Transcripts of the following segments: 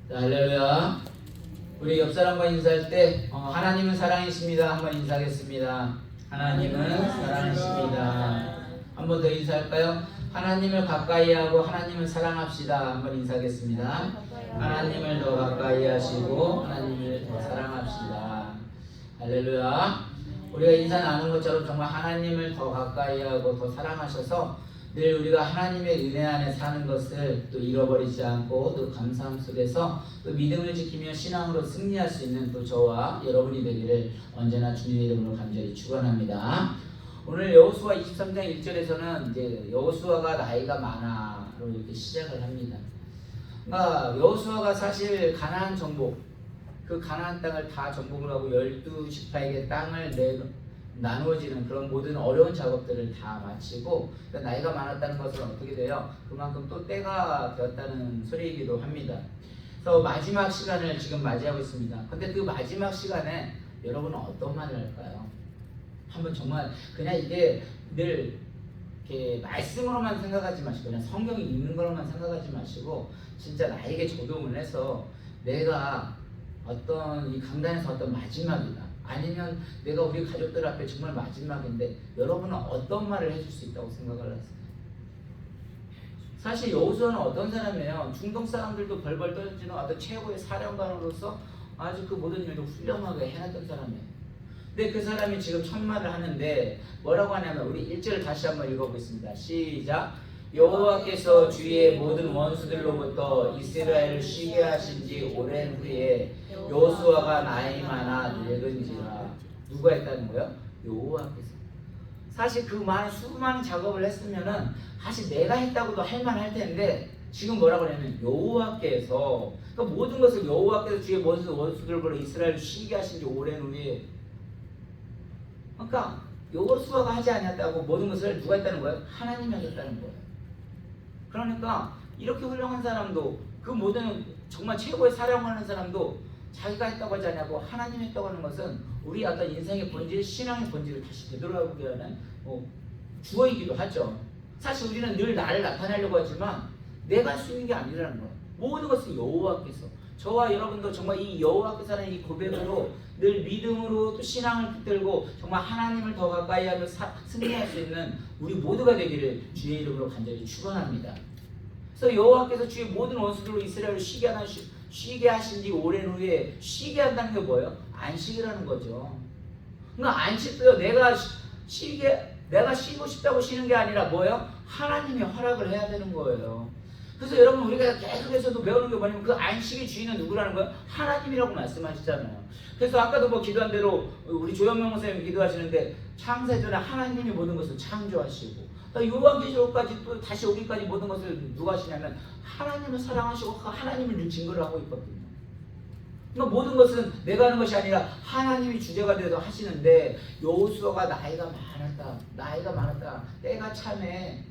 자, 할렐루야. 우리 옆 사람과 인사할 때 하나님은 사랑이십니다. 한번 인사하겠습니다. 하나님은 사랑이십니다. 한 번 더 인사할까요? 하나님을 가까이 하고 하나님을 사랑합시다. 한번 인사하겠습니다. 하나님을 더 가까이 하시고 하나님을 더 사랑합시다. 할렐루야. 우리가 인사 나눈 것처럼 정말 하나님을 더 가까이 하고 더 사랑하셔서 늘 우리가 하나님의 은혜 안에 사는 것을 또 잃어버리지 않고 또 감사함 속에서 또 믿음을 지키며 신앙으로 승리할 수 있는 또 저와 여러분이 되기를 언제나 주님의 이름으로 간절히 축원합니다. 오늘 여호수아 23장 1절에서는 이제 여호수아가 나이가 많아로 이렇게 시작을 합니다. 그러니까 여호수아가 사실 가나안 정복, 그 가나안 땅을 다 정복을 하고 12지파에게 땅을 나누어지는 그런 모든 어려운 작업들을 다 마치고 그러니까 나이가 많았다는 것은 어떻게 돼요? 그만큼 또 때가 되었다는 소리이기도 합니다. 그래서 마지막 시간을 지금 맞이하고 있습니다. 근데 그 마지막 시간에 여러분은 어떤 말을 할까요? 한번 정말 그냥 이게 늘 이렇게 말씀으로만 생각하지 마시고 그냥 성경이 있는 것로만 생각하지 마시고 진짜 나에게 적용을 해서 내가 어떤 이 강단에서 어떤 마지막이다 아니면 내가 우리 가족들 앞에 정말 마지막인데 여러분은 어떤 말을 해줄 수 있다고 생각을 하세요? 사실 여호수아는 어떤 사람이에요? 중동 사람들도 벌벌 떨지는 어떤 최고의 사령관으로서 아주 그 모든 일도 훌륭하게 해놨던 사람이에요. 근데 그 사람이 지금 천말을 하는데 뭐라고 하냐면 우리 1절을 다시 한번 읽어보겠습니다. 시작. 여호와께서 주의 모든 원수들로부터 이스라엘을 쉬게 하신 지 오랜 후에 여호수아가 나이 많아 늙은지라. 누가 했다는 거예요? 여호와께서. 사실 그 많은 수많은 작업을 했으면은 사실 내가 했다고도 할만할 텐데 지금 뭐라고 하냐면 여호와께서 그러니까 모든 것을 여호와께서 주의 모든 원수들로부터 이스라엘을 쉬게 하신 지 오랜 후에 그러니까 여호수아가 하지 않았다고 모든 것을 누가 했다는 거예요? 하나님이 하셨다는 거예요. 그러니까 이렇게 훌륭한 사람도 그 모든 정말 최고의 사랑하는 사람도 자기가 했다고 하지 않냐고 하나님이 했다고 하는 것은 우리 어떤 인생의 본질, 신앙의 본질을 다시 되돌아보게 하는 주어이기도 하죠. 사실 우리는 늘 나를 나타내려고 하지만 내가 할 수 있는 게 아니라는 거예요. 모든 것은 여호와께서 저와 여러분도 정말 이 여호와께서 하는 이 고백으로 늘 믿음으로 또 신앙을 붙들고 정말 하나님을 더 가까이 하며 승리할 수 있는 우리 모두가 되기를 주의 이름으로 간절히 축원합니다. 그래서 여호와께서 주의 모든 원수들로 이스라엘을 쉬게 하신 지 오랜 후에 쉬게 한다는 게 뭐예요? 안식이라는 거죠. 그러니까 안식도요 내가 쉬고 싶다고 쉬는 게 아니라 뭐예요? 하나님이 허락을 해야 되는 거예요. 그래서 여러분 우리가 계속해서도 배우는 게 뭐냐면 그 안식의 주인은 누구라는 거예요? 하나님이라고 말씀하시잖아요. 그래서 아까도 기도한 대로 우리 조현명 목사님이 기도하시는데 창세전에 하나님이 모든 것을 창조하시고 요한계시록까지 또 다시 오기까지 모든 것을 누가 하시냐면 하나님을 사랑하시고 하나님을 늘 증거를 하고 있거든요. 그러니까 모든 것은 내가 하는 것이 아니라 하나님이 주제가 되어서 하시는데 여호수아가 나이가 많았다 때가 차네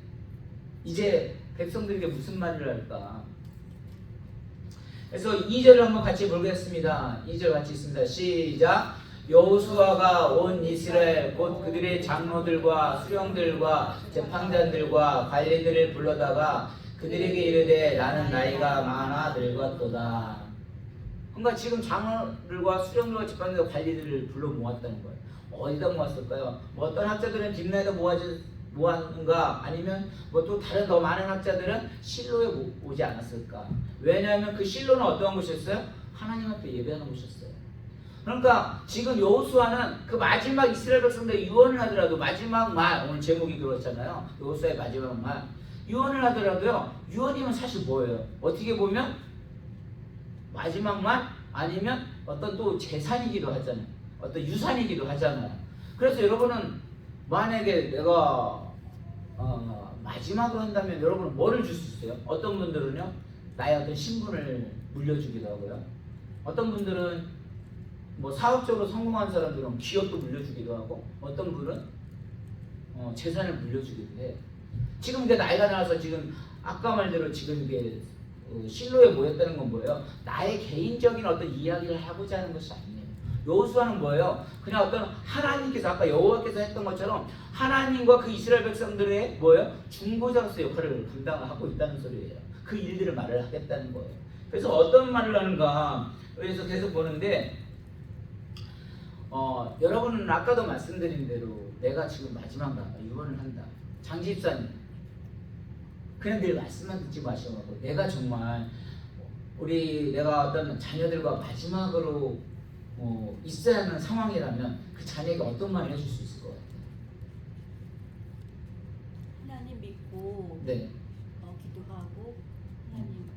이제 백성들에게 무슨 말을 할까? 그래서 2절을 한번 같이 보겠습니다. 2절 같이 있습니다. 시작. 여호수아가 온 이스라엘 곧 그들의 장로들과 수령들과 재판장들과 관리들을 불러다가 그들에게 이르되 나는 나이가 많아 늙었도다. 그러니까 지금 장로들과 수령들과 재판장들과 관리들을 불러 모았다는 거예요. 어디다 모았을까요? 어떤 학자들은 딥나에다 모았는가 아니면 또 다른 더 많은 학자들은 실로에 오지 않았을까? 왜냐하면 그 실로는 어떠한 곳이었어요? 하나님 앞에 예배하는 곳이었어요. 그러니까 지금 여호수아는 그 마지막 이스라엘 백성들 유언을 하더라도 마지막 말 오늘 제목이 그렇잖아요. 여호수아의 마지막 말 유언을 하더라도요. 유언이면 사실 뭐예요? 어떻게 보면 마지막 말 아니면 어떤 또 재산이기도 하잖아요. 어떤 유산이기도 하잖아요. 그래서 여러분은 만약에 내가 마지막으로 한다면 여러분은 뭐를 줄 수 있어요? 어떤 분들은요 나의 어떤 신분을 물려주기도 하고요. 어떤 분들은 뭐 사업적으로 성공한 사람들은 기업도 물려주기도 하고 어떤 분은 재산을 물려주기도 해요. 지금 이제 나이가 나서 지금 아까 말대로 지금 이게 실로에 모였다는 건 뭐예요? 나의 개인적인 어떤 이야기를 하고자 하는 것이 아니에요. 여호수아는 뭐예요? 그냥 어떤 하나님께서 아까 여호와께서 했던 것처럼 하나님과 그 이스라엘 백성들의 뭐예요? 중보자로서 역할을 감당하고 있다는 소리예요. 그 일들을 말을 하겠다는 거예요. 그래서 어떤 말을 하는가, 그래서 계속 보는데 여러분은 아까도 말씀드린 대로 내가 지금 마지막 나가 유언을 한다. 장집사님 그냥 늘 말씀만 듣지 마시고 내가 정말 내가 어떤 자녀들과 마지막으로 있어야 하는 상황이라면 그 자녀에게 어떤 말을 해줄 수 있을 것 같아요? 하나님 믿고 네. 기도하고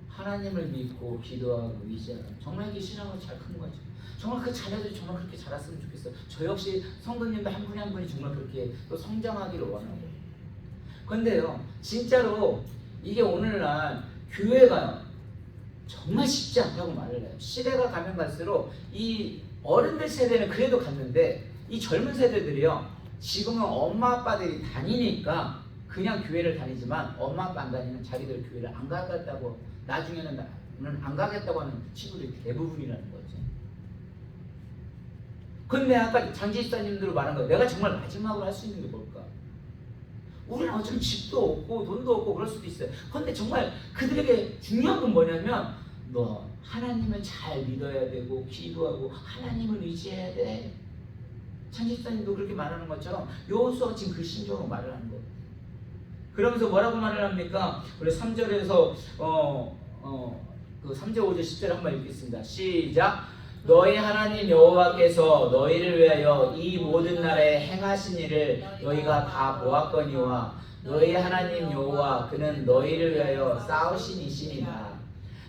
하나님을 믿고 기도하고 의지하라. 정말 이게 신앙으로 잘 큰 거죠. 정말 그 자녀들이 정말 그렇게 자랐으면 좋겠어요. 저 역시 성도님도 한 분이 한 분이 정말 그렇게 또 성장하기를 원하고. 근데요, 진짜로 이게 오늘날 교회가요 정말 쉽지 않다고 말을 해요. 시대가 가면 갈수록 이 어른들 세대는 그래도 갔는데 이 젊은 세대들이요 지금은 엄마 아빠들이 다니니까 그냥 교회를 다니지만 엄마 아빠 안 다니는 자기들 교회를 안 가겠다고, 나중에는 나는 안 가겠다고 하는 친구들이 대부분이라는 거지. 근데 아까 장지사님들 말한 거, 내가 정말 마지막으로 할 수 있는 게 뭘까? 우리는 어차피 집도 없고 돈도 없고 그럴 수도 있어요. 그런데 정말 그들에게 중요한 건 뭐냐면 너 하나님을 잘 믿어야 되고 기도하고 하나님을 의지해야 돼. 장지사님도 그렇게 말하는 것처럼 여호수아가 지금 그 심정으로 말을 하는 거예요. 그러면서 뭐라고 말을 합니까? 우리 3절에서 그 3절 5절 10절 한번 읽겠습니다. 시작. 너희 하나님 여호와께서 너희를 위하여 이 모든 날에 행하신 일을 너희가 다 보았거니와 너희 하나님 여호와 그는 너희를 위하여 싸우신 이시니라.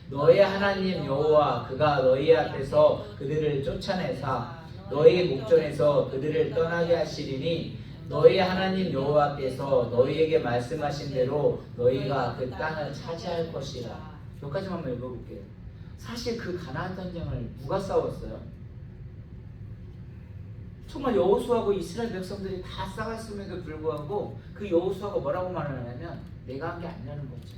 너희 하나님 여호와 그가 너희 앞에서 그들을 쫓아내사 너희 목전에서 그들을 떠나게 하시리니 너희 하나님 여호와께서 너희에게 말씀하신 대로 너희가 그 땅을 차지할 것이라. 여기까지만 한번 읽어볼게요. 사실 그 가나안 전쟁을 누가 싸웠어요? 정말 여호수아하고 이스라엘 백성들이 다 싸웠음에도 불구하고 그 여호수아가 뭐라고 말을 하냐면 내가 한 게 아니라는 거죠.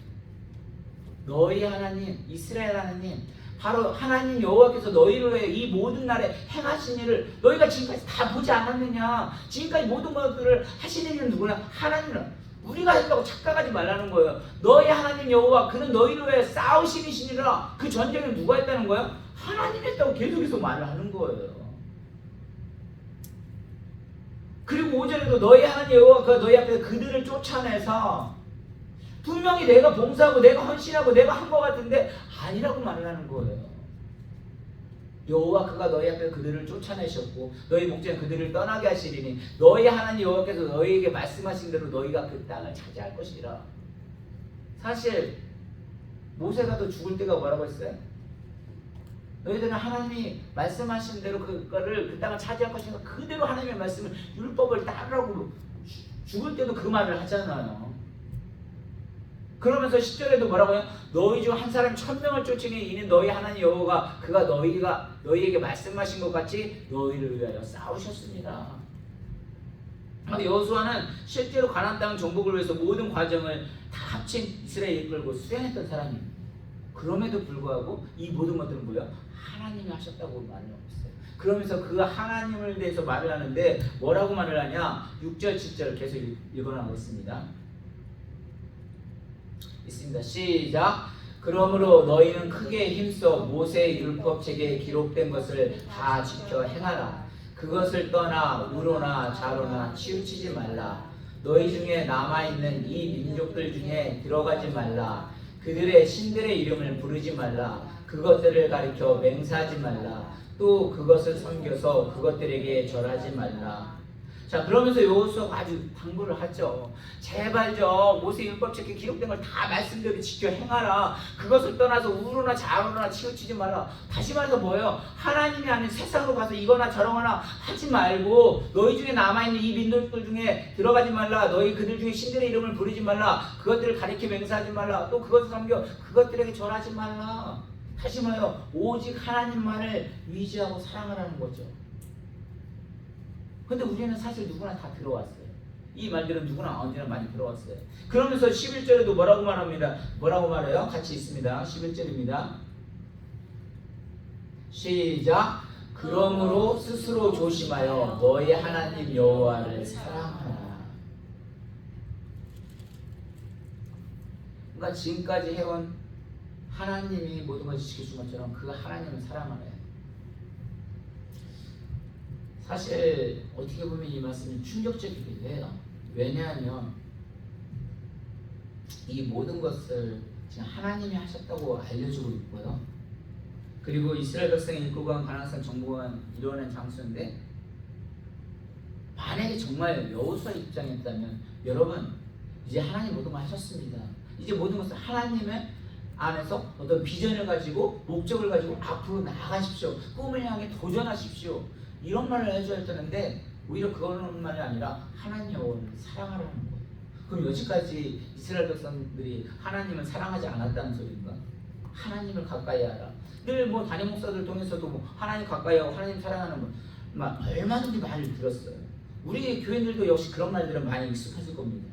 너희 하나님 이스라엘 하나님 바로 하나님 여호와께서 너희를 위해 이 모든 날에 행하신 일을 너희가 지금까지 다 보지 않았느냐. 지금까지 모든 것들을 하시는 일은 누구냐? 하나님은. 우리가 했다고 착각하지 말라는 거예요. 너희 하나님 여호와 그는 너희를 위해 싸우시니시니라. 그 전쟁을 누가 했다는 거예요? 하나님이 했다고 계속해서 말을 하는 거예요. 그리고 5절에도 너희 하나님 여호와가 너희 앞에서 그들을 쫓아내서 분명히 내가 봉사하고 내가 헌신하고 내가 한 것 같은데 아니라고 말을 하는 거예요. 여호와 그가 너희 앞에 그들을 쫓아내셨고 너희 목전에 그들을 떠나게 하시리니 너희 하나님 여호와께서 너희에게 말씀하신 대로 너희가 그 땅을 차지할 것이라. 사실 모세가 또 죽을 때가 뭐라고 했어요? 너희들은 하나님이 말씀하신 대로 그거를 그 땅을 차지할 것이니까 그대로 하나님의 말씀을 율법을 따르라고 죽을 때도 그 말을 하잖아요. 그러면서 10절에도 뭐라고 해요? 너희 중 한 사람 1000명을 쫓으니 이는 너희 하나님 여호와가 그가 너희에게 말씀하신 것 같이 너희를 위하여 싸우셨습니다. 근데 여호수아는 실제로 가나안 땅 정복을 위해서 모든 과정을 다 합친 이스라엘을 이끌고 수행했던 사람이에요. 그럼에도 불구하고 이 모든 것들은 뭐예요? 하나님이 하셨다고 말을 하고 있어요. 그러면서 그 하나님을 대해서 말을 하는데 뭐라고 말을 하냐? 6절 7절 계속 읽어나가겠습니다. 있습니다. 시작. 그러므로 너희는 크게 힘써 모세의 율법책에 기록된 것을 다 지켜 행하라. 그것을 떠나 우로나 좌로나 치우치지 말라. 너희 중에 남아있는 이 민족들 중에 들어가지 말라. 그들의 신들의 이름을 부르지 말라. 그것들을 가리켜 맹세하지 말라. 또 그것을 섬겨서 그것들에게 절하지 말라. 자, 그러면서 여호수아가 아주 당부를 하죠. 제발 좀 모세 율법책에 기록된 걸 다 말씀대로 지켜 행하라. 그것을 떠나서 우로나 좌로나 치우치지 말라. 다시 말해서 뭐예요? 하나님이 아닌 세상으로 가서 이거나 저러거나 하지 말고 너희 중에 남아있는 이 민족들 중에 들어가지 말라. 너희 그들 중에 신들의 이름을 부르지 말라. 그것들을 가리켜 맹세하지 말라. 또 그것을 섬겨 그것들에게 절하지 말라. 다시 말해요. 오직 하나님만을 의지하고 사랑하라는 거죠. 근데 우리는 사실 누구나 다 들어왔어요. 이 말들은 누구나 언제나 많이 들어왔어요. 그러면서 11절에도 뭐라고 말합니다. 뭐라고 말해요? 같이 있습니다. 11절입니다. 시작. 그러므로 스스로 조심하여 너희 하나님 여호와를 사랑하라. 그러니까 지금까지 해온 하나님이 모든 것을 지켜준 것처럼 그 하나님을 사랑하라. 사실 어떻게 보면 이 말씀이 충격적이기도 해요. 왜냐하면 이 모든 것을 지금 하나님이 하셨다고 알려주고 있고요. 그리고 이스라엘 백성이 일구간 가나안 정복한 이루어낸 장소인데, 만약에 정말 여호수아 입장이었다면 여러분 이제 하나님 모든 걸 하셨습니다. 이제 모든 것을 하나님의 안에서 어떤 비전을 가지고 목적을 가지고 앞으로 나아가십시오. 꿈을 향해 도전하십시오. 이런 말을 해줘야 했는데 오히려 그런 말이 아니라 하나님 여호와를 사랑하라는 거예요. 그럼 여지까지 이스라엘 백성들이 하나님을 사랑하지 않았다는 소리인가? 하나님을 가까이 하라. 늘 뭐 담임 목사들 통해서도 뭐 하나님 가까이 하고 하나님 사랑하는 거 얼마든지 많이 들었어요. 우리 교인들도 역시 그런 말들은 많이 익숙하실 겁니다.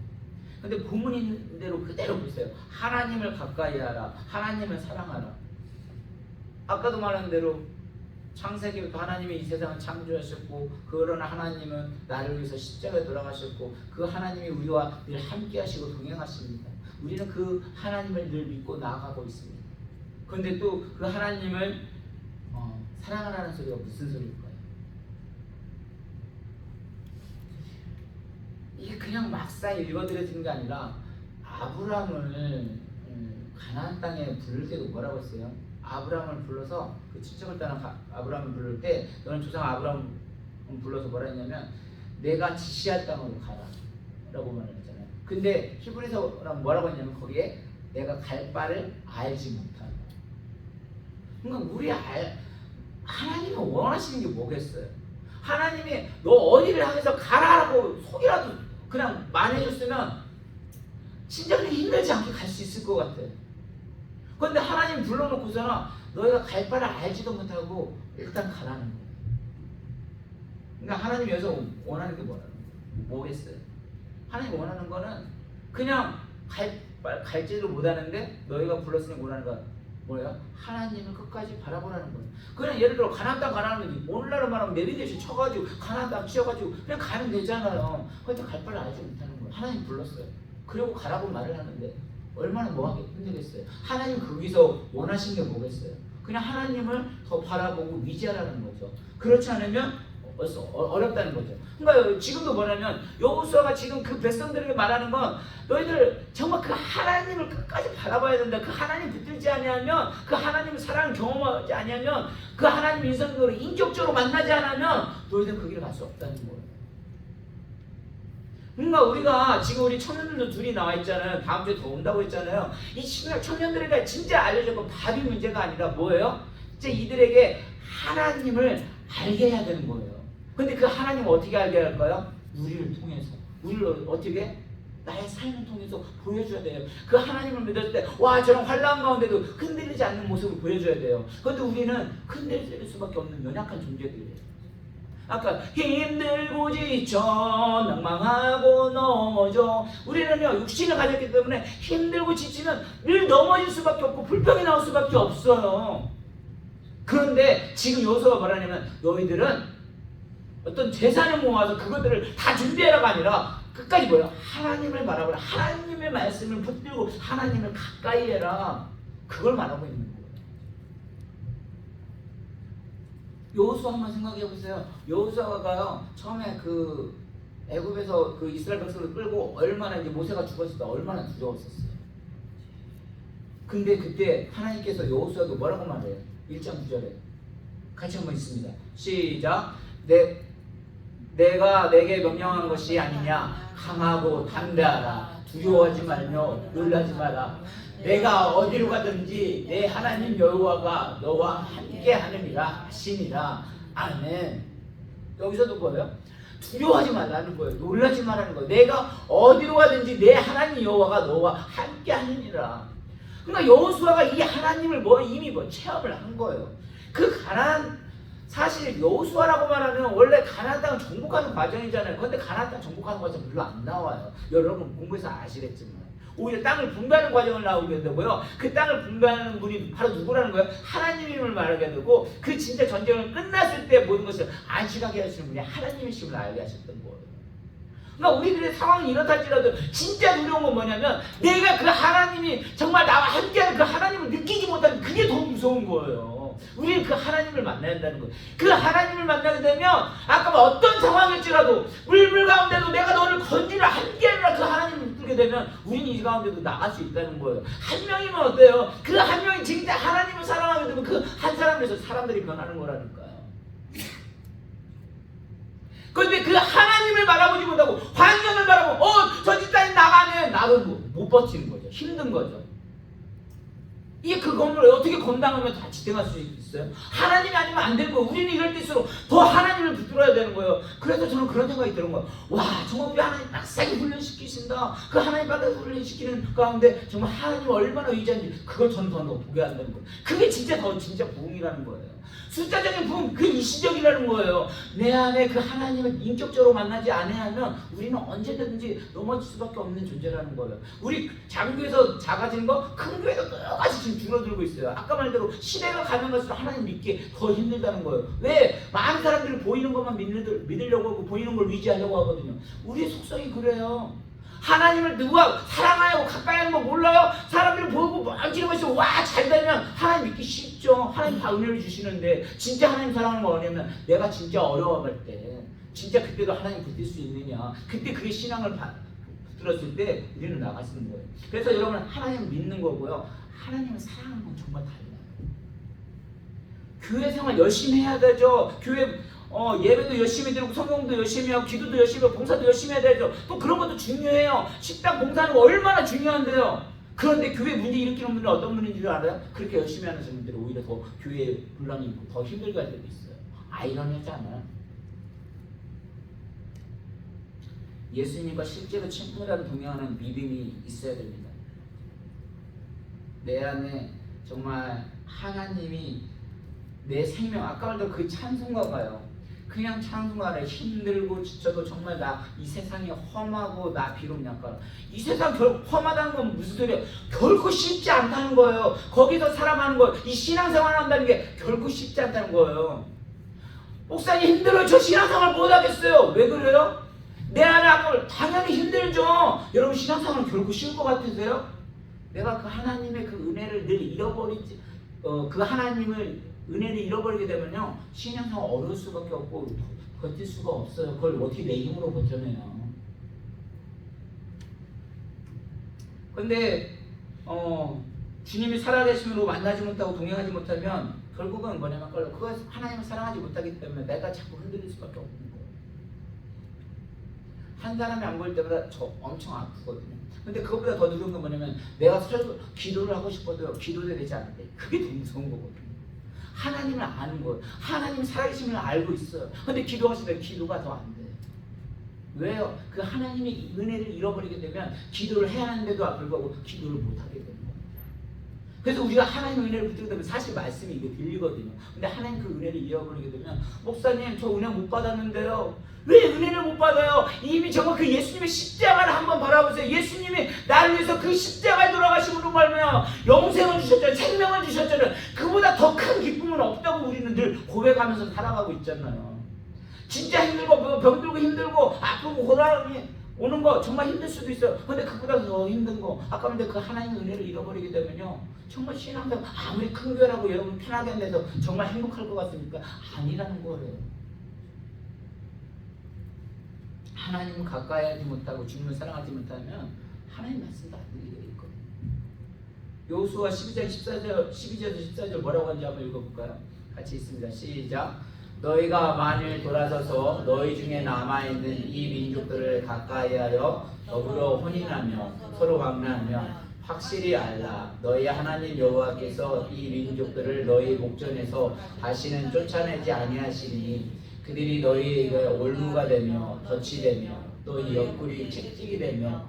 근데 본문인 대로 그대로 보세요. 하나님을 가까이 하라. 하나님을 사랑하라. 아까도 말한 대로 창세기부터 하나님이 이 세상을 창조하셨고, 그러나 하나님은 나를 위해서 십자가에 돌아가셨고, 그 하나님이 우리와 늘 함께 하시고 동행하십니다. 우리는 그 하나님을 늘 믿고 나아가고 있습니다. 그런데 또 그 하나님을 사랑하라는 소리가 무슨 소리일까요? 이게 그냥 막상 읽어드려지는 게 아니라 아브라함을 가나안 땅에 부를 때도 뭐라고 했어요? 아브라함을 불러서 그 친척을 떠난 아브라함을 부를 때 너는 조상 아브라함을 불러서 뭐라 했냐면 내가 지시할 땅으로 가라 라고 말했잖아요. 근데 히브리서랑 뭐라고 했냐면 거기에 내가 갈 바를 알지 못한다. 그러니까 하나님이 원하시는 게 뭐겠어요? 하나님이 너 어디를 향해서 가라라고 속이라도 그냥 말해줬으면 친척들이 힘들지 않게 갈 수 있을 것 같아. 그런데 하나님 불러놓고서는 너희가 갈 바를 알지도 못하고 일단 가라는 거예요. 그러니까 하나님이 여기서 원하는 게 뭐겠어요? 하나님이 원하는 거는 그냥 갈지도 못하는데 너희가 불렀으니 원하는 거 뭐예요? 하나님을 끝까지 바라보라는 거예요. 그냥 예를 들어 가나안 땅 가라는 오늘날로 말하면 내비게이션 쳐가지고 가나안 땅 치워가지고 그냥 가면 되잖아요. 그런데 갈 바를 알지 못하는 거예요. 하나님 불렀어요. 그리고 가라고 말을 하는데 얼마나 뭐하게 힘들겠어요. 하나님 거기서 원하시는 게 뭐겠어요? 그냥 하나님을 더 바라보고 위지하라는 거죠. 그렇지 않으면 어렵다는 거죠. 그러니까 지금도 뭐냐면 여호수아가 지금 그 백성들에게 말하는 건 너희들 정말 그 하나님을 끝까지 바라봐야 된다. 그 하나님 붙들지 아니하면, 그 하나님을 사랑을 경험하지 아니하면, 그 하나님 인성적으로 인격적으로 만나지 않으면 너희들 그 길을 갈 수 없다는 거예요. 그러니까 우리가 지금 우리 청년들도 둘이 나와 있잖아요. 다음 주에 더 온다고 했잖아요. 이 청년들에게 진짜 알려줬고 답이 문제가 아니라 뭐예요? 이제 이들에게 하나님을 알게 해야 되는 거예요. 근데 그 하나님을 어떻게 알게 할까요? 우리를 통해서. 우리를 어떻게? 나의 삶을 통해서 보여줘야 돼요. 그 하나님을 믿을 때 와 저런 환난 가운데도 흔들리지 않는 모습을 보여줘야 돼요. 그런데 우리는 흔들릴 수밖에 없는 연약한 존재들이에요. 아까 힘들고 지쳐 낭망하고 넘어져, 우리는요 육신을 가졌기 때문에 힘들고 지치면 늘 넘어질 수밖에 없고 불평이 나올 수밖에 없어요. 그런데 지금 여호수아가 말하냐면 너희들은 어떤 재산을 모아서 그것들을 다 준비해라가 아니라 끝까지 뭐예요? 하나님을 바라보라. 하나님의 말씀을 붙들고 하나님을 가까이 해라. 그걸 말하고 있는 거예요. 여호수아 한번 생각해 보세요. 여호수아가요 처음에 그 애굽에서 그 이스라엘 백성을 끌고 얼마나 이제 모세가 죽었을 때 얼마나 두려웠었어요. 근데 그때 하나님께서 여호수아에게 뭐라고 말해요? 1장 9절에 같이 한번 있습니다. 시작. 내가 내게 명령한 것이 아니냐. 강하고 담대하라. 두려워하지 말며 놀라지 마라. 내가 어디로 가든지 내 하나님 여호와가 너와 함께 하느니라 하시니라. 아멘. 여기서도 뭐예요? 두려워하지 말라는 거예요. 놀라지 말라는 거예요. 내가 어디로 가든지 내 하나님 여호와가 너와 함께 하느니라. 그러니까 여호수아가 이 하나님을 이미 체험을 한 거예요. 그 가나안, 사실 여호수아라고 말하면 원래 가나안 땅을 정복하는 과정이잖아요. 그런데 가나안 땅 정복하는 과정 별로 안 나와요. 여러분 공부해서 아시겠지만 오히려 땅을 분배하는 과정을 나오게 되고요. 그 땅을 분배하는 분이 바로 누구라는 거예요? 하나님임을 말하게 되고, 그 진짜 전쟁을 끝났을 때 모든 것을 안식하게 하시는 분이 하나님이심을 알게 하셨던 거예요. 그러니까 우리들의 상황이 이렇다할지라도 진짜 두려운 건 뭐냐면 내가 그 하나님이 정말 나와 함께하는 그 하나님을 느끼지 못하는 그게 더 무서운 거예요. 우리는 그 하나님을 만나야 한다는 거예요. 그 하나님을 만나게 되면 아까 뭐 어떤 상황일지라도 물물 가운데도 내가 너를 건지라 함께하리라 그 하나님을 붙들게 되면 우리는 이 가운데도 나갈 수 있다는 거예요. 한 명이면 어때요? 그 한 명이 진짜 하나님을 사랑하게 되면 그 한 사람에서 사람들이 변하는 거라니까요. 그런데 그 하나님을 바라보지 못하고 환경을 바라보고 저 집사님 나가면 나도 못 버티는 거죠. 힘든 거죠. 이게 그 건물을 어떻게 건당하면 다 지탱할 수 있어요? 하나님이 아니면 안 되는 거예요. 우리는 이럴 때일수록 더 하나님을 붙들어야 되는 거예요. 그래서 저는 그런 생각이 드는 거예요. 와, 정말 우리 하나님 빡세게 훈련시키신다. 그 하나님 빡세게 훈련시키는 가운데 정말 하나님 얼마나 의지한지 그걸 저는 더 보게 한다는 거예요. 그게 진짜 부흥이라는 거예요. 숫자적인 부흥, 그 일시적이라는 거예요. 내 안에 그 하나님을 인격적으로 만나지 않으면 우리는 언제든지 넘어질 수밖에 없는 존재라는 거예요. 우리 장교에서 작아지는 거, 큰 교회도 똑같이 지금 줄어들고 있어요. 아까 말대로 시대가 가면 갈수록 하나님 믿기 더 힘들다는 거예요. 왜? 많은 사람들이 보이는 것만 믿으려고 하고 보이는 걸 위지하려고 하거든요. 우리의 속성이 그래요. 하나님을 누가 사랑하고 가까이 하는 거 몰라요? 사람들이 보고 만지는 것이 와 잘 되면 하나님 믿기 쉽죠. 하나님 다 은혜를 주시는데 진짜 하나님 사랑하는 거 뭐냐면 내가 진짜 어려워할 때 진짜 그때도 하나님 붙들 수 있느냐, 그때 그게 신앙을 붙들었을 때 우리는 나갈 수 있는 거예요. 그래서 여러분 하나님을 믿는 거고요, 하나님을 사랑하는 건 정말 달라요. 교회 생활 열심히 해야 되죠. 교회 예배도 열심히 드리고 성경도 열심히 하고 기도도 열심히 하고 봉사도 열심히 해야 되죠. 또 그런 것도 중요해요. 식당 봉사하는 거 얼마나 중요한데요. 그런데 교회 문제 일으키는 분들은 어떤 분인 줄 알아요? 그렇게 열심히 하는 분들이 오히려 더 교회에 분란이 있고 더 힘들게 할 때도 있어요. 아이러니하지 않아요? 예수님과 실제로 친밀하게 동행하는 믿음이 있어야 됩니다. 내 안에 정말 하나님이 내 생명, 아까 말도 그 찬송가가요. 그냥 찬송가를 힘들고 지쳐도 정말 나 이 세상이 험하고 나 비록 약간 이 세상 험하다는 건 무슨 소리야? 결코 쉽지 않다는 거예요. 거기서 살아가는 거, 이 신앙생활 한다는 게 결코 쉽지 않다는 거예요. 목사님 힘들어요. 저 신앙생활 못 하겠어요. 왜 그래요? 내 안에 아까 당연히 힘들죠. 여러분 신앙생활은 결코 쉬울 것 같으세요? 내가 그 하나님의 그 은혜를 늘 잃어버리지, 그 하나님을 은혜를 잃어버리게 되면요 신앙생활 어려울 수밖에 없고 버틸 수가 없어요. 그걸 어떻게 내 힘으로 버텨내요. 근데 주님이 살아계심으로 만나지 못하고 동행하지 못하면 결국은 뭐냐면 그거 하나님을 사랑하지 못하기 때문에 내가 자꾸 흔들릴 수밖에 없는 거예요. 한 사람이 안 보일 때마다 저 엄청 아프거든요. 근데 그것보다 더 두려운 건 뭐냐면 내가 기도를 하고 싶어도 기도도 되지 않는데 그게 더 무서운 거거든요. 하나님을 아는 거예요. 하나님 살아계심을 알고 있어요. 근데 기도하실 때 기도가 더 안 돼요. 왜요? 그 하나님의 은혜를 잃어버리게 되면 기도를 해야 하는데도 불구하고 기도를 못하게 되는 거예요. 그래서 우리가 하나님의 은혜를 붙들게 되면 사실 말씀이 이게 들리거든요. 근데 하나님 그 은혜를 잃어버리게 되면 목사님 저 은혜 못 받았는데요. 왜 은혜를 못 받아요? 이미 정말 그 예수님의 십자가를 한번 바라보세요. 예수님이 나를 위해서 그 십자가에 돌아가심으로 말미암아 영생을 주셨잖아요. 생명을 주셨잖아요. 그보다 더 큰 기쁨은 없다고 우리는 늘 고백하면서 살아가고 있잖아요. 진짜 힘들고 병들고 힘들고 아프고 고난이 오는 거 정말 힘들 수도 있어요. 근데 그보다 더 힘든 거 아까 말한 그 하나님의 은혜를 잃어버리게 되면요 정말 신앙생활 아무리 큰 교회라고 여러분 편하게 한데서 정말 행복할 것 같습니까? 아니라는 거예요. 하나님을 가까이 하지 못하고 주님을 사랑하지 못하면 하나님 말씀도 안 들리게 돼 있거든요. 여호수아 12장 14절 12절에서 14절 뭐라고 하는지 한번 읽어볼까요? 같이 있습니다. 시작. 너희가 만일 돌아서서 너희 중에 남아있는 이 민족들을 가까이하여 더불어 혼인하며 서로 왕래하며 확실히 알라. 너희 하나님 여호와께서 이 민족들을 너희 목전에서 다시는 쫓아내지 아니하시니 그들이 너희에게 올무가 되며 덫이 되며 너희 옆구리 채찍이 되며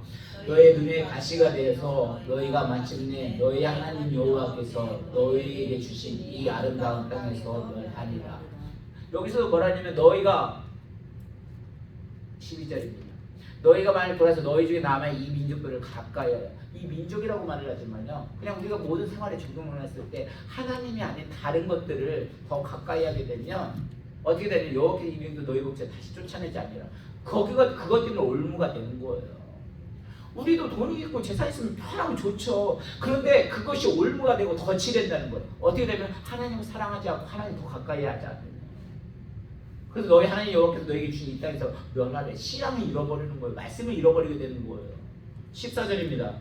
너희 눈에 가시가 되어서 너희가 마침내 너희 하나님 여호와께서 너희에게 주신 이 아름다운 땅에서 멸하리라. 여기서 뭐라냐면 너희가 12절입니다. 너희가 만일 돌아서 너희 중에 남아 이 민족들을 가까이 하라. 이 민족이라고 말을 하지만요 그냥 우리가 모든 생활에 적용을 했을 때 하나님이 아닌 다른 것들을 더 가까이 하게 되면 어떻게 되냐? 여호와께서 이 민족들 너희 목전에 다시 쫓아내지 아니라 거기가 그것 때문에 올무가 되는 거예요. 우리도 돈이 있고 재산 있으면 편하고 좋죠. 그런데 그것이 올무가 되고 덫이 된다는 거예요. 어떻게 되면 하나님을 사랑하지 않고 하나님 더 가까이 하지 않는. 그래서 너희 하나님 여호와께서 너에게 주신 이 땅에서 멸하래. 신앙을 잃어버리는 거예요. 말씀을 잃어버리게 되는 거예요. 14절입니다.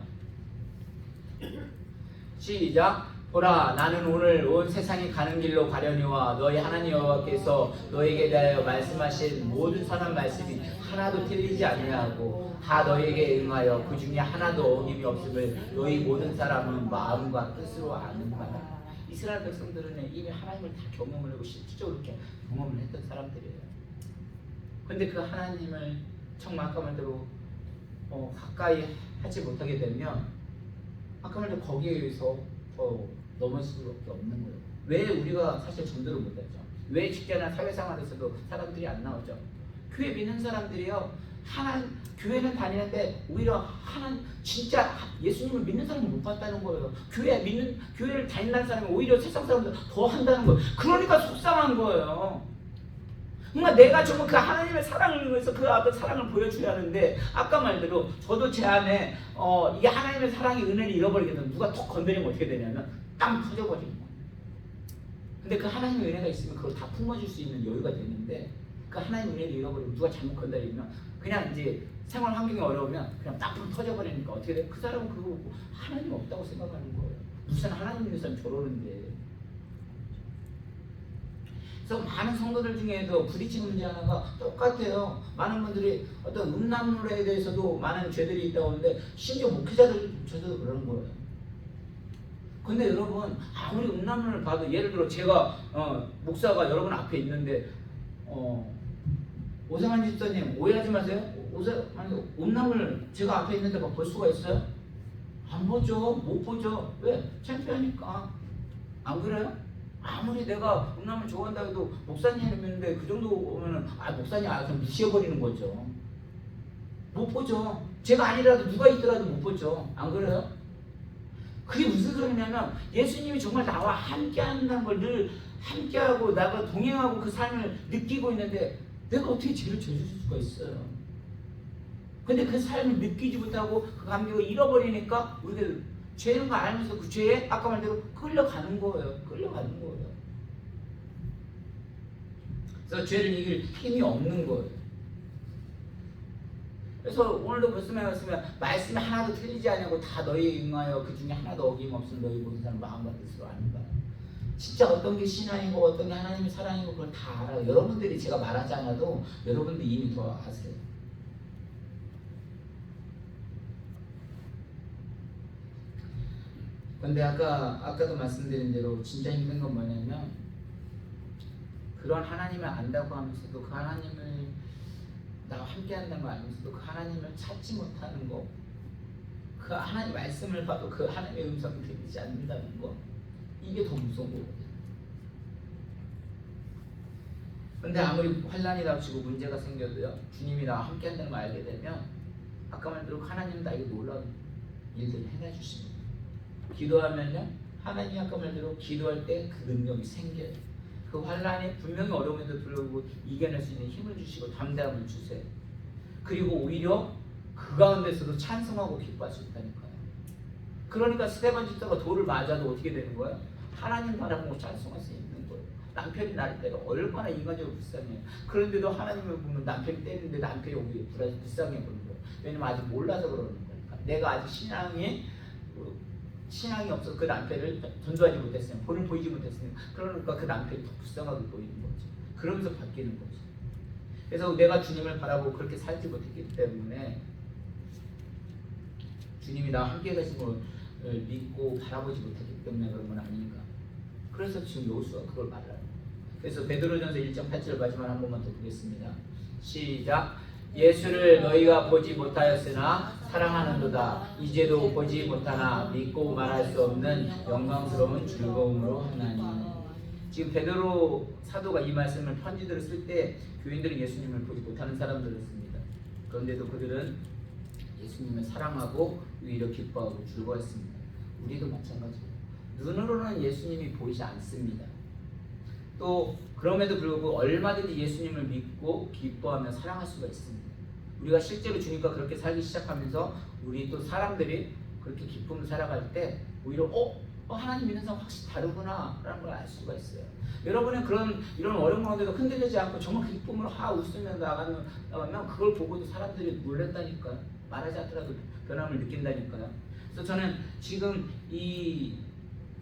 시작. 보라, 나는 오늘 온 세상이 가는 길로 가려니와 너희 하나님 여호와께서 너에게 대하여 말씀하신 모든 선한 말씀이 하나도 틀리지 아니하고 다 너에게 응하여 그 중에 하나도 어김이 없음을 너희 모든 사람은 마음과 뜻으로 아는 바다. 이스라엘 백성들은 이미 하나님을 다 경험을 하고 실질적으로 이렇게 경험을 했던 사람들이에요. 근데 그 하나님을 정말 아까 말대로 가까이 하지 못하게 되면 아까 말대로 거기에 의해서 넘어질 수밖에 없는 거예요. 왜 우리가 사실 전도를 못하죠? 왜 직장이나 사회생활에서도 사람들이 안 나오죠? 교회 믿는 사람들이요, 교회는 다니는데 오히려 진짜 예수님을 믿는 사람을 못 봤다는 거예요. 교회를 다닌다는 사람이 오히려 세상 사람들 더 한다는 거예요. 그러니까 속상한 거예요. 그러니까 내가 정말 그 하나님의 사랑을 위해서 그 앞에 사랑을 보여줘야 하는데 아까 말대로 저도 제 안에 이게 하나님의 사랑의 은혜를 잃어버리게 되면 누가 톡 건드리면 어떻게 되냐면 땅 터져버리는 거예요. 근데 그 하나님의 은혜가 있으면 그걸 다 품어줄 수 있는 여유가 되는데 그 하나님의 은혜를 잃어버리고 누가 잘못 건드리면 그냥 이제 생활 환경이 어려우면 그냥 땅 터져버리니까 어떻게 돼? 그 사람은 그거 보고 하나님 없다고 생각하는 거예요. 무슨 하나님 있는 사람 저러는데. 그래서 많은 성도들 중에도 부딪힌 문제 하나가 똑같아요. 많은 분들이 어떤 음란물에 대해서도 많은 죄들이 있다고 하는데 심지어 목회자들조차도 그러는 거예요. 근데 여러분 아무리 음란물을 봐도 예를 들어 제가 목사가 여러분 앞에 있는데 오세만 집사님 오해하지 마세요. 음란물 제가 앞에 있는데 막 볼 수가 있어요? 안 보죠. 못 보죠. 왜? 창피하니까. 안 그래요? 아무리 내가 음란물 좋아한다 해도 목사님인데 그 정도 오면은 목사님 그냥 무시해버리는 거죠. 못 보죠. 제가 아니라도 누가 있더라도 못 보죠. 안 그래요? 그게 무슨 소리냐면 예수님이 정말 나와 함께 한다는 걸 늘 함께하고 나가 동행하고 그 삶을 느끼고 있는데 내가 어떻게 죄를 져줄 수가 있어요. 근데 그 삶을 느끼지 못하고 그 감격을 잃어버리니까 우리가 죄는 거 알면서 그 죄에 아까 말대로 끌려가는 거예요. 끌려가는 거예요. 그래서 죄를 이길 힘이 없는 거예요. 그래서 오늘도 말씀에 왔으면 말씀이 하나도 틀리지 않냐고 다 너희에 응하여 그 중에 하나도 어김없음 너희 모든 사람 마음과 뜻으로 아는 거야. 진짜 어떤 게 신앙이고 어떤 게 하나님의 사랑이고 그걸 다 알아요. 여러분들이 제가 말하지 않아도 여러분들이 이미 더 아세요. 근데 아까도 말씀드린 대로 진짜 힘든 건 뭐냐면 그런 하나님을 안다고 하면서도 그 하나님을 나와 함께 한다는 거 알면서도 그 하나님을 찾지 못하는 거, 그 하나님 말씀을 봐도 그 하나님의 음성이 들리지 않는다는 거, 이게 더 무서운 거거든요. 근데 아무리 환난이 닥치고 문제가 생겨도요, 주님이 나와 함께 한다는 걸 알게 되면 아까 말대로 하나님은 나에게 놀라운 일들을 해내주십니다. 기도하면요, 하나님이 아까 말대로 기도할 때 그 능력이 생겨요. 그 환난이 분명히 어려움에도 불구하고 이겨낼 수 있는 힘을 주시고 담대함을 주세요. 그리고 오히려 그 가운데서도 찬송하고 기뻐할 수 있다니까요. 그러니까 스데반 집사가 돌을 맞아도 어떻게 되는 거예요? 하나님 바라보고 찬송할 수 있는 거예요. 남편이 나를 때가 얼마나 인간적으로 불쌍해요. 그런데도 하나님을 보면 남편이 때리는데 남편이 오히려 불쌍해 보는 거예요. 왜냐면 아직 몰라서 그러는 거니까. 내가 아직 신앙이 없어서 그 남편을 전도하지 못했으면, 본을 보이지 못했으면, 그러니까 그 남편이 더 불쌍하게 보이는 거죠. 그러면서 바뀌는 거죠. 그래서 내가 주님을 바라보고 그렇게 살지 못했기 때문에 주님이 나와 함께 계신 걸 믿고 바라보지 못했기 때문에 그런 건 아닌가. 그래서 지금 여호수아가 그걸 말하는 거예요. 그래서 베드로전서 1.8절 마지막 한 번만 더 보겠습니다. 시작. 예수를 너희가 보지 못하였으나 사랑하는도다. 이제도 보지 못하나 믿고 말할 수 없는 영광스러운 즐거움으로 하나니. 지금 베드로 사도가 이 말씀을 편지들을 쓸 때 교인들은 예수님을 보지 못하는 사람들이었습니다. 그런데도 그들은 예수님을 사랑하고 오히려 기뻐하고 즐거워했습니다. 우리도 마찬가지예요. 눈으로는 예수님이 보이지 않습니다. 또 그럼에도 불구하고 얼마든지 예수님을 믿고 기뻐하며 사랑할 수가 있습니다. 우리가 실제로 주님과 그렇게 살기 시작하면서 우리 또 사람들이 그렇게 기쁨을 살아갈 때 오히려 하나님 믿는 사람 확실히 다르구나 라는 걸 알 수가 있어요. 여러분은 이런 어려운 가운데도 흔들리지 않고 정말 기쁨으로 웃으며 나가면 그걸 보고도 사람들이 놀랬다니까요. 말하지 않더라도 변함을 느낀다니까요. 그래서 저는 지금 이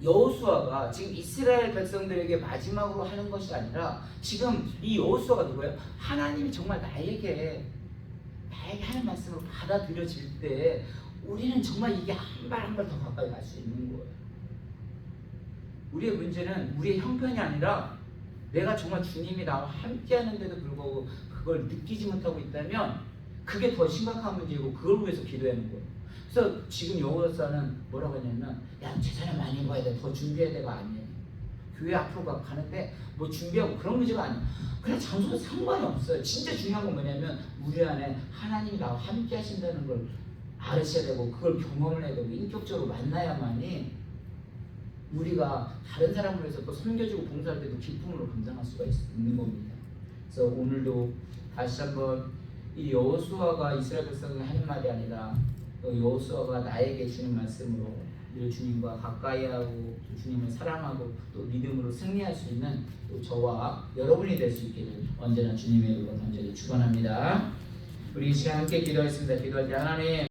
여호수아가 지금 이스라엘 백성들에게 마지막으로 하는 것이 아니라 지금 이 여호수아가 누구예요? 하나님이 정말 나에게 하는 말씀을 받아들여질 때 우리는 정말 이게 한 발 한 발 더 가까이 갈 수 있는 거예요. 우리의 문제는 우리의 형편이 아니라 내가 정말 주님이 나와 함께 하는데도 불구하고 그걸 느끼지 못하고 있다면 그게 더 심각한 문제이고 그걸 위해서 기도해야 하는 거예요. 그래서 지금 여호수아는 뭐라고 했냐면 야 제사를 많이 입어야 돼. 더 준비해야 돼가 아니에요. 교회 앞으로 가는데 뭐 준비하고 그런 문제가 아니에요. 그냥 장소도 상관이 없어요. 진짜 중요한 건 뭐냐면 우리 안에 하나님이 나와 함께 하신다는 걸 알으셔야 되고 그걸 경험을 해야 되고 인격적으로 만나야만이 우리가 다른 사람을 위해서 또 섬겨주고 봉사할 때도 기쁨으로 감당할 수가 있는 겁니다. 그래서 오늘도 다시 한번 이 여호수아가 이스라엘 백성에게 하는 말이 아니라 여호수아가 나에게 주는 말씀으로 늘 주님과 가까이 하고 주님을 사랑하고 또 믿음으로 승리할 수 있는 또 저와 여러분이 될 수 있기를 언제나 주님의 이름으로 간절히 축원합니다. 우리 이 시간 함께 기도하겠습니다. 기도할 때 하나님